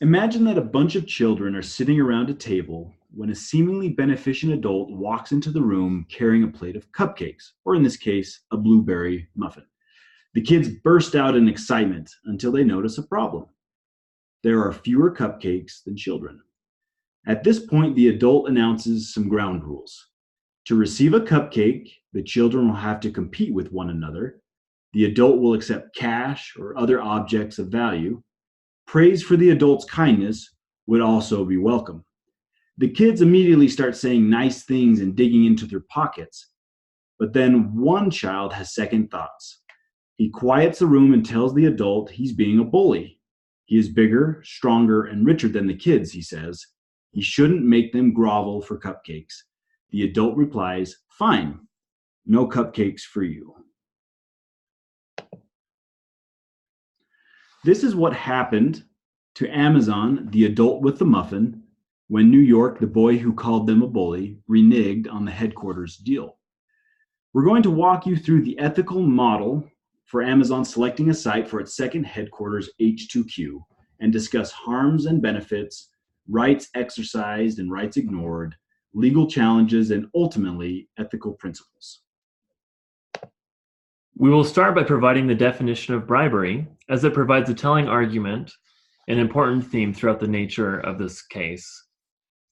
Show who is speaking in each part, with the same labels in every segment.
Speaker 1: Imagine that a bunch of children are sitting around a table when a seemingly beneficent adult walks into the room carrying a plate of cupcakes, or in this case, a blueberry muffin. The kids burst out in excitement until they notice a problem. There are fewer cupcakes than children. At this point, the adult announces some ground rules. To receive a cupcake, the children will have to compete with one another. The adult will accept cash or other objects of value. Praise for the adult's kindness would also be welcome. The kids immediately start saying nice things and digging into their pockets, but then one child has second thoughts. He quiets the room and tells the adult he's being a bully. He is bigger, stronger, and richer than the kids, he says. He shouldn't make them grovel for cupcakes. The adult replies, "Fine, no cupcakes for you." This is what happened to Amazon, the adult with the muffin, when New York, the boy who called them a bully, reneged on the headquarters deal. We're going to walk you through the ethical model for Amazon selecting a site for its second headquarters, H2Q, and discuss harms and benefits, rights exercised and rights ignored, legal challenges, and ultimately ethical principles.
Speaker 2: We will start by providing the definition of bribery, as it provides a telling argument, an important theme throughout the nature of this case.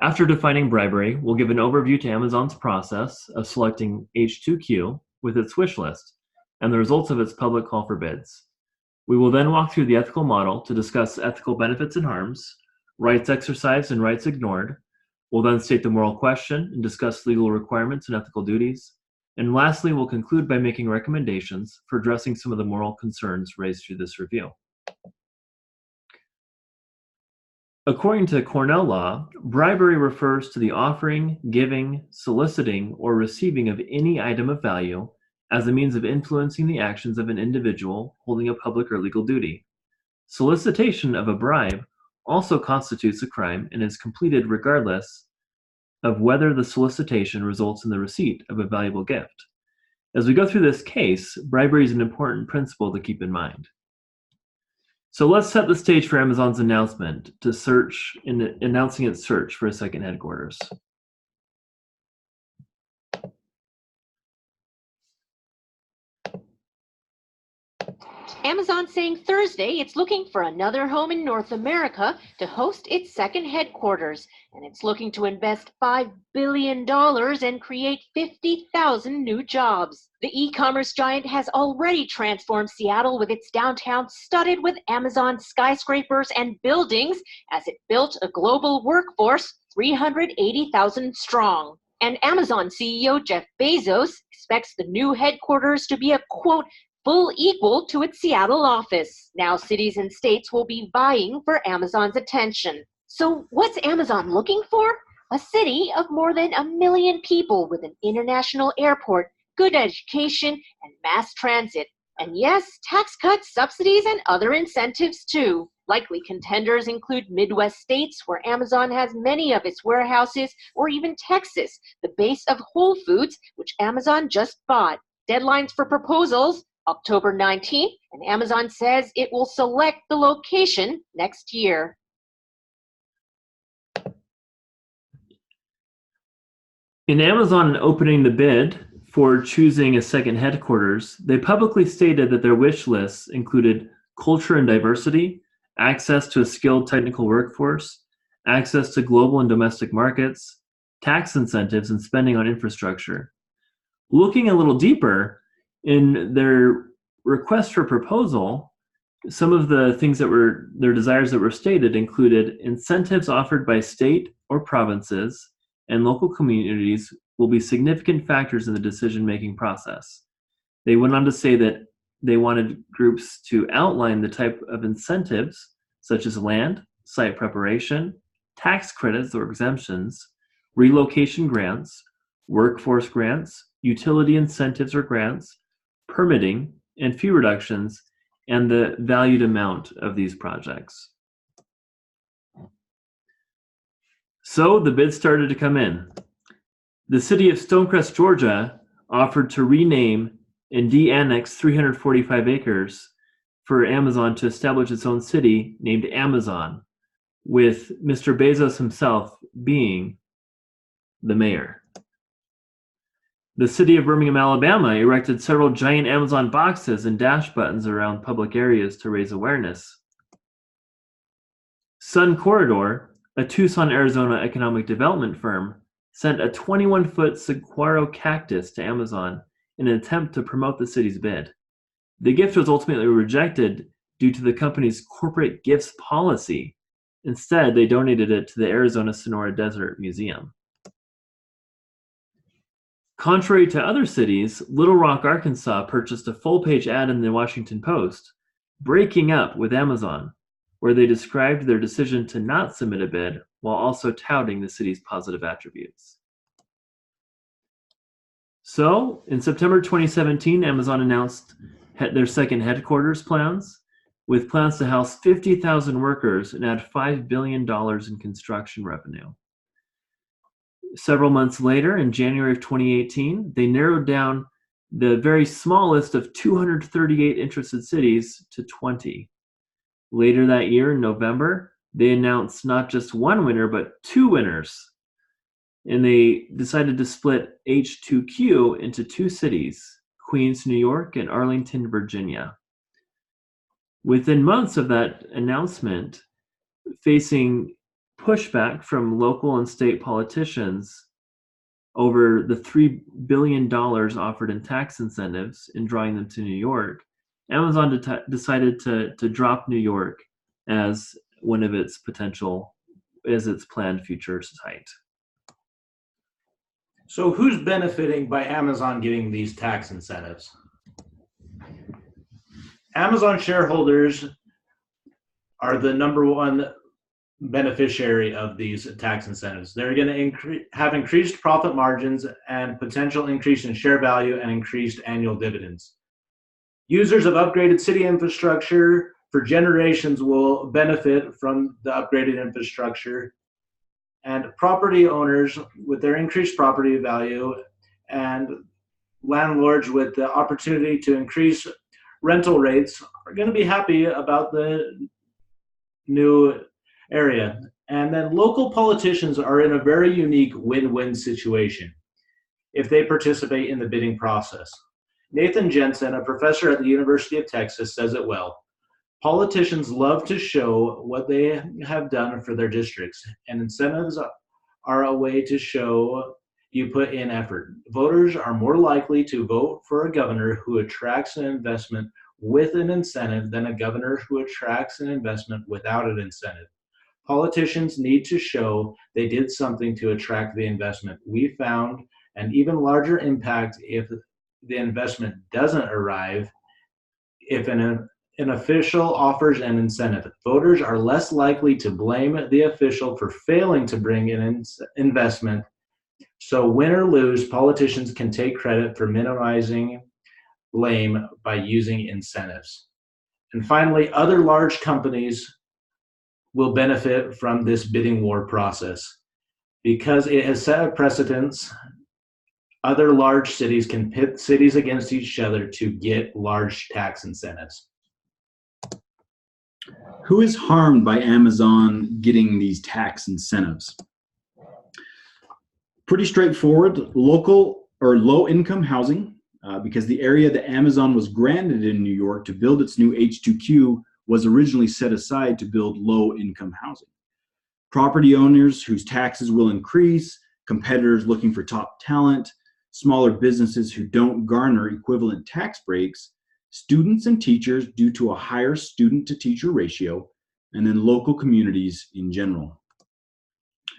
Speaker 2: After defining bribery, we'll give an overview to Amazon's process of selecting H2Q with its wish list and the results of its public call for bids. We will then walk through the ethical model to discuss ethical benefits and harms, rights exercised and rights ignored. We'll then state the moral question and discuss legal requirements and ethical duties. And lastly, we'll conclude by making recommendations for addressing some of the moral concerns raised through this review. According to Cornell law, bribery refers to the offering, giving, soliciting, or receiving of any item of value as a means of influencing the actions of an individual holding a public or legal duty. Solicitation of a bribe also constitutes a crime and is completed regardless of whether the solicitation results in the receipt of a valuable gift. As we go through this case, bribery is an important principle to keep in mind. So let's set the stage for Amazon's announcement to search in announcing its search for a second headquarters.
Speaker 3: Amazon saying Thursday it's looking for another home in North America to host its second headquarters, and it's looking to invest $5 billion and create 50,000 new jobs. The e-commerce giant has already transformed Seattle with its downtown studded with Amazon skyscrapers and buildings as it built a global workforce 380,000 strong. And Amazon CEO Jeff Bezos expects the new headquarters to be a, quote, full equal to its Seattle office. Now cities and states will be vying for Amazon's attention. So what's Amazon looking for? A city of more than 1 million people with an international airport, good education, and mass transit. And yes, tax cuts, subsidies, and other incentives too. Likely contenders include Midwest states where Amazon has many of its warehouses, or even Texas, the base of Whole Foods, which Amazon just bought. Deadlines for proposals, October 19th, and Amazon says it will select the location next year.
Speaker 2: In Amazon opening the bid for choosing a second headquarters, they publicly stated that their wish lists included culture and diversity, access to a skilled technical workforce, access to global and domestic markets, tax incentives, and spending on infrastructure. Looking a little deeper, in their request for proposal, some of the things that were their desires that were stated included incentives offered by state or provinces and local communities will be significant factors in the decision-making process. They went on to say that they wanted groups to outline the type of incentives, such as land, site preparation, tax credits or exemptions, relocation grants, workforce grants, utility incentives or grants, permitting, and fee reductions, and the valued amount of these projects. So the bids started to come in. The city of Stonecrest, Georgia offered to rename and de-annex 345 acres for Amazon to establish its own city named Amazon. with Mr. Bezos himself being the mayor. The city of Birmingham, Alabama erected several giant Amazon boxes and dash buttons around public areas to raise awareness. Sun Corridor, a Tucson, Arizona economic development firm, sent a 21-foot saguaro cactus to Amazon in an attempt to promote the city's bid. The gift was ultimately rejected due to the company's corporate gifts policy. Instead, they donated it to the Arizona Sonora Desert Museum. Contrary to other cities, Little Rock, Arkansas purchased a full-page ad in the Washington Post, breaking up with Amazon, where they described their decision to not submit a bid while also touting the city's positive attributes. So, in September 2017, Amazon announced their second headquarters plans, with plans to house 50,000 workers and add $5 billion in construction revenue. Several months later, in January of 2018, they narrowed down the very small list of 238 interested cities to 20. Later that year, in November, they announced not just one winner, but two winners. And they decided to split H2Q into two cities, Queens, New York, and Arlington, Virginia. Within months of that announcement, facing pushback from local and state politicians over the $3 billion offered in tax incentives in drawing them to New York, Amazon decided to drop New York as one of its planned future site.
Speaker 4: So who's benefiting by Amazon getting these tax incentives? Amazon shareholders are the number one beneficiary of these tax incentives. They're going to have increased profit margins and potential increase in share value and increased annual dividends. Users of upgraded city infrastructure for generations will benefit from the upgraded infrastructure, and property owners with their increased property value and landlords with the opportunity to increase rental rates are going to be happy about the new area. And then local politicians are in a very unique win-win situation if they participate in the bidding process. Nathan Jensen, a professor at the University of Texas, says it well. Politicians love to show what they have done for their districts, and incentives are a way to show you put in effort. Voters are more likely to vote for a governor who attracts an investment with an incentive than a governor who attracts an investment without an incentive. Politicians need to show they did something to attract the investment. We found an even larger impact if the investment doesn't arrive, if an official offers an incentive. Voters are less likely to blame the official for failing to bring in investment. So win or lose, politicians can take credit for minimizing blame by using incentives. And finally, other large companies will benefit from this bidding war process. Because it has set a precedence, other large cities can pit cities against each other to get large tax incentives.
Speaker 1: Who is harmed by Amazon getting these tax incentives? Pretty straightforward. Local or low-income housing, because the area that Amazon was granted in New York to build its new H2Q was originally set aside to build low-income housing. Property owners whose taxes will increase, competitors looking for top talent, smaller businesses who don't garner equivalent tax breaks, students and teachers due to a higher student-to-teacher ratio, and then local communities in general.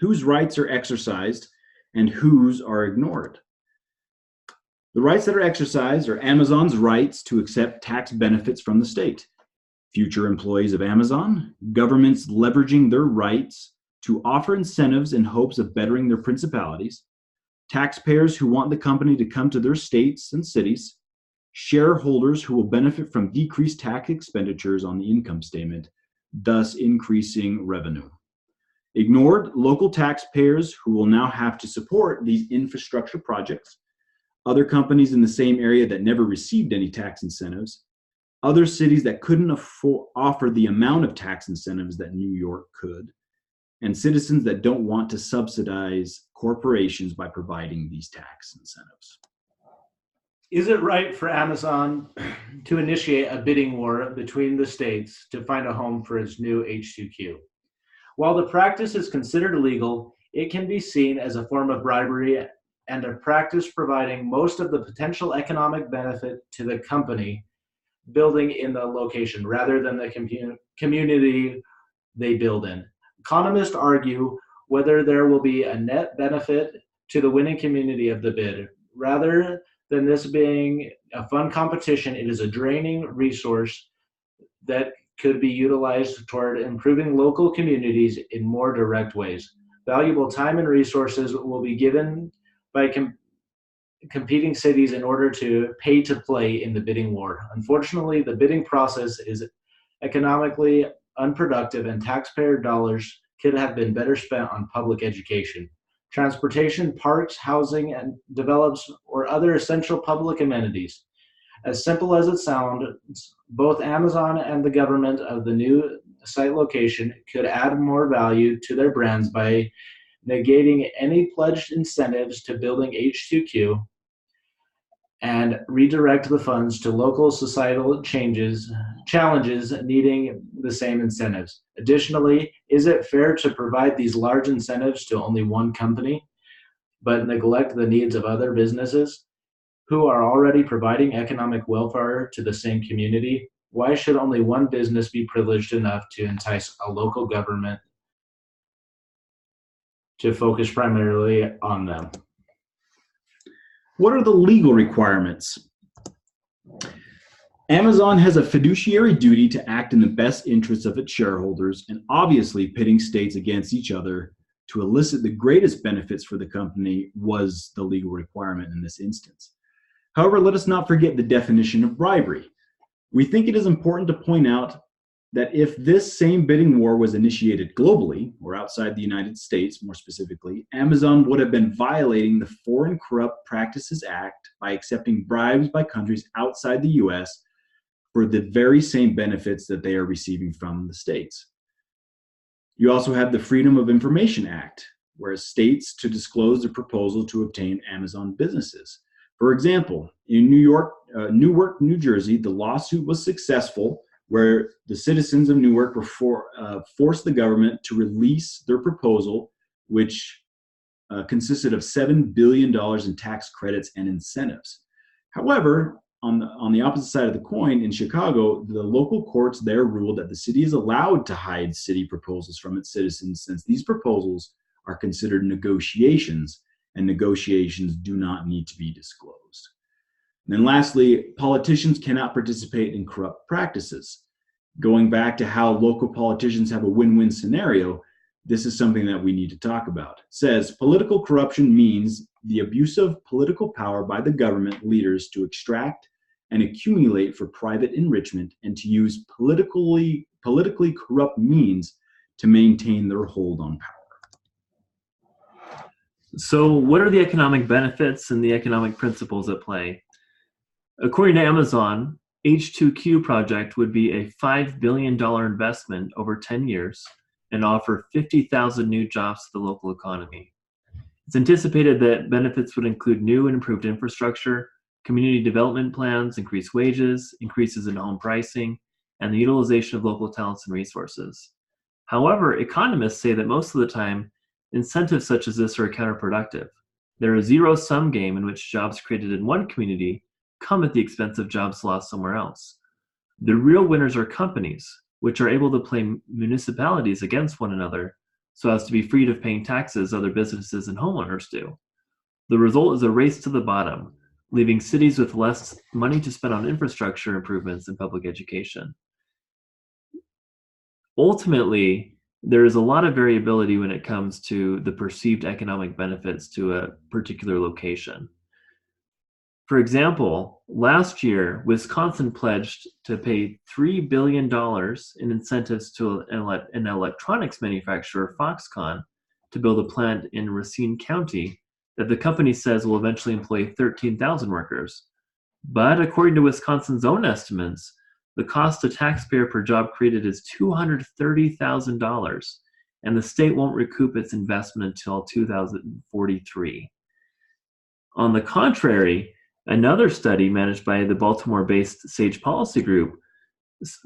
Speaker 1: Whose rights are exercised and whose are ignored? The rights that are exercised are Amazon's rights to accept tax benefits from the state, future employees of Amazon, governments leveraging their rights to offer incentives in hopes of bettering their principalities, taxpayers who want the company to come to their states and cities, shareholders who will benefit from decreased tax expenditures on the income statement, thus increasing revenue. Ignored, local taxpayers who will now have to support these infrastructure projects, other companies in the same area that never received any tax incentives, other cities that couldn't offer the amount of tax incentives that New York could, and citizens that don't want to subsidize corporations by providing these tax incentives.
Speaker 4: Is it right for Amazon to initiate a bidding war between the states to find a home for its new H2Q? While the practice is considered illegal, it can be seen as a form of bribery and a practice providing most of the potential economic benefit to the company building in the location rather than the community they build in. Economists argue whether there will be a net benefit to the winning community of the bid. Rather than this being a fun competition, it is a draining resource that could be utilized toward improving local communities in more direct ways. Valuable time and resources will be given by competing cities in order to pay to play in the bidding war. Unfortunately, the bidding process is economically unproductive and taxpayer dollars could have been better spent on public education, transportation, parks, housing, and develops or other essential public amenities. As simple as it sounds, both Amazon and the government of the new site location could add more value to their brands by negating any pledged incentives to building H2Q and redirect the funds to local societal challenges needing the same incentives. Additionally, is it fair to provide these large incentives to only one company, but neglect the needs of other businesses who are already providing economic welfare to the same community? Why should only one business be privileged enough to entice a local government to focus primarily on them?
Speaker 1: What are the legal requirements? Amazon has a fiduciary duty to act in the best interests of its shareholders, and obviously pitting states against each other to elicit the greatest benefits for the company was the legal requirement in this instance. However, let us not forget the definition of bribery. We think it is important to point out that if this same bidding war was initiated globally, or outside the United States more specifically, Amazon would have been violating the Foreign Corrupt Practices Act by accepting bribes by countries outside the US for the very same benefits that they are receiving from the states. You also have the Freedom of Information Act, where states to disclose the proposal to obtain Amazon businesses. For example, in Newark, New Jersey, the lawsuit was successful, where the citizens of Newark were forced the government to release their proposal, which consisted of $7 billion in tax credits and incentives. However, on the opposite side of the coin, in Chicago, the local courts there ruled that the city is allowed to hide city proposals from its citizens, since these proposals are considered negotiations, and negotiations do not need to be disclosed. And then lastly, politicians cannot participate in corrupt practices. Going back to how local politicians have a win-win scenario, this is something that we need to talk about. It says, political corruption means the abuse of political power by the government leaders to extract and accumulate for private enrichment and to use politically corrupt means to maintain their hold on power.
Speaker 2: So what are the economic benefits and the economic principles at play? According to Amazon, H2Q project would be a $5 billion investment over 10 years and offer 50,000 new jobs to the local economy. It's anticipated that benefits would include new and improved infrastructure, community development plans, increased wages, increases in home pricing, and the utilization of local talents and resources. However, economists say that most of the time, incentives such as this are counterproductive. They're a zero-sum game in which jobs created in one community come at the expense of jobs lost somewhere else. The real winners are companies, which are able to play municipalities against one another so as to be freed of paying taxes other businesses and homeowners do. The result is a race to the bottom, leaving cities with less money to spend on infrastructure improvements and public education. Ultimately, there is a lot of variability when it comes to the perceived economic benefits to a particular location. For example, last year, Wisconsin pledged to pay $3 billion in incentives to an electronics manufacturer, Foxconn, to build a plant in Racine County that the company says will eventually employ 13,000 workers. But according to Wisconsin's own estimates, the cost to taxpayer per job created is $230,000, and the state won't recoup its investment until 2043. On the contrary, another study managed by the Baltimore-based Sage Policy Group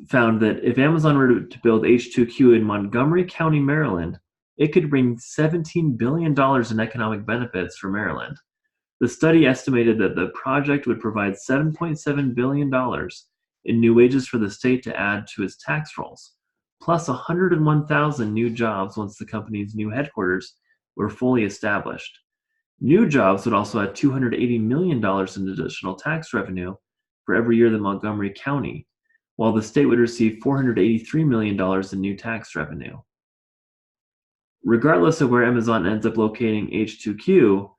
Speaker 2: found that if Amazon were to build H2Q in Montgomery County, Maryland, it could bring $17 billion in economic benefits for Maryland. The study estimated that the project would provide $7.7 billion in new wages for the state to add to its tax rolls, plus 101,000 new jobs once the company's new headquarters were fully established. New jobs would also add $280 million in additional tax revenue for every year in Montgomery County, while the state would receive $483 million in new tax revenue. Regardless of where Amazon ends up locating H2Q,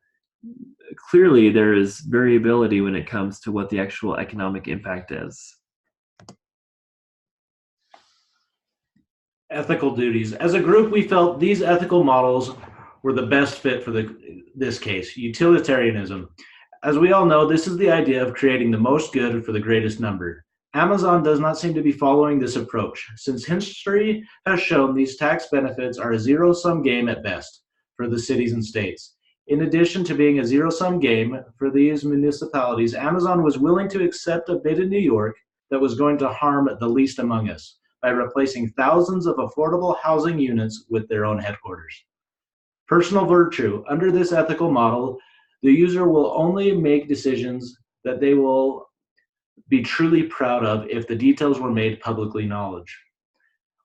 Speaker 2: clearly there is variability when it comes to what the actual economic impact is.
Speaker 4: Ethical duties. As a group, we felt these ethical models were the best fit for this case, utilitarianism. As we all know, this is the idea of creating the most good for the greatest number. Amazon does not seem to be following this approach, since history has shown these tax benefits are a zero-sum game at best for the cities and states. In addition to being a zero-sum game for these municipalities, Amazon was willing to accept a bid in New York that was going to harm the least among us by replacing thousands of affordable housing units with their own headquarters. Personal virtue. Under this ethical model, the user will only make decisions that they will be truly proud of if the details were made publicly known.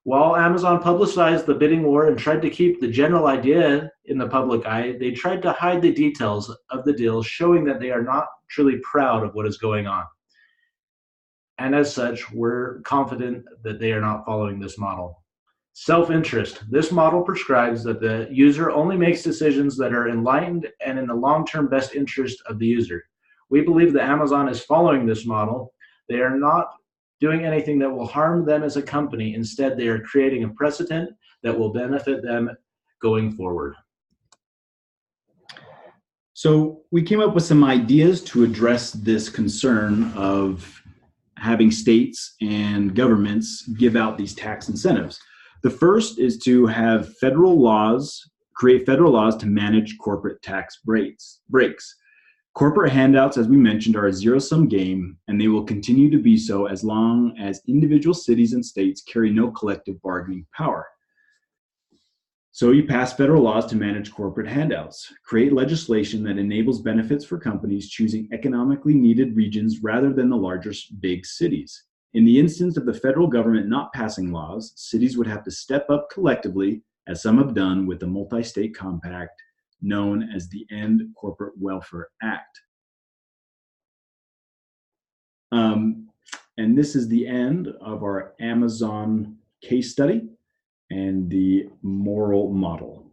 Speaker 4: While Amazon publicized the bidding war and tried to keep the general idea in the public eye, they tried to hide the details of the deal, showing that they are not truly proud of what is going on. And as such, we're confident that they are not following this model. Self-interest. This model prescribes that the user only makes decisions that are enlightened and in the long-term best interest of the user. We believe that Amazon is following this model. They are not doing anything that will harm them as a company. Instead, they are creating a precedent that will benefit them going forward.
Speaker 1: So we came up with some ideas to address this concern of having states and governments give out these tax incentives. The first is to have create federal laws to manage corporate tax breaks. Corporate handouts, as we mentioned, are a zero-sum game, and they will continue to be so as long as individual cities and states carry no collective bargaining power. So you pass federal laws to manage corporate handouts, create legislation that enables benefits for companies choosing economically needed regions rather than the larger big cities. In the instance of the federal government not passing laws, cities would have to step up collectively, as some have done with the multi-state compact known as the End Corporate Welfare Act. And this is the end of our Amazon case study and the moral model.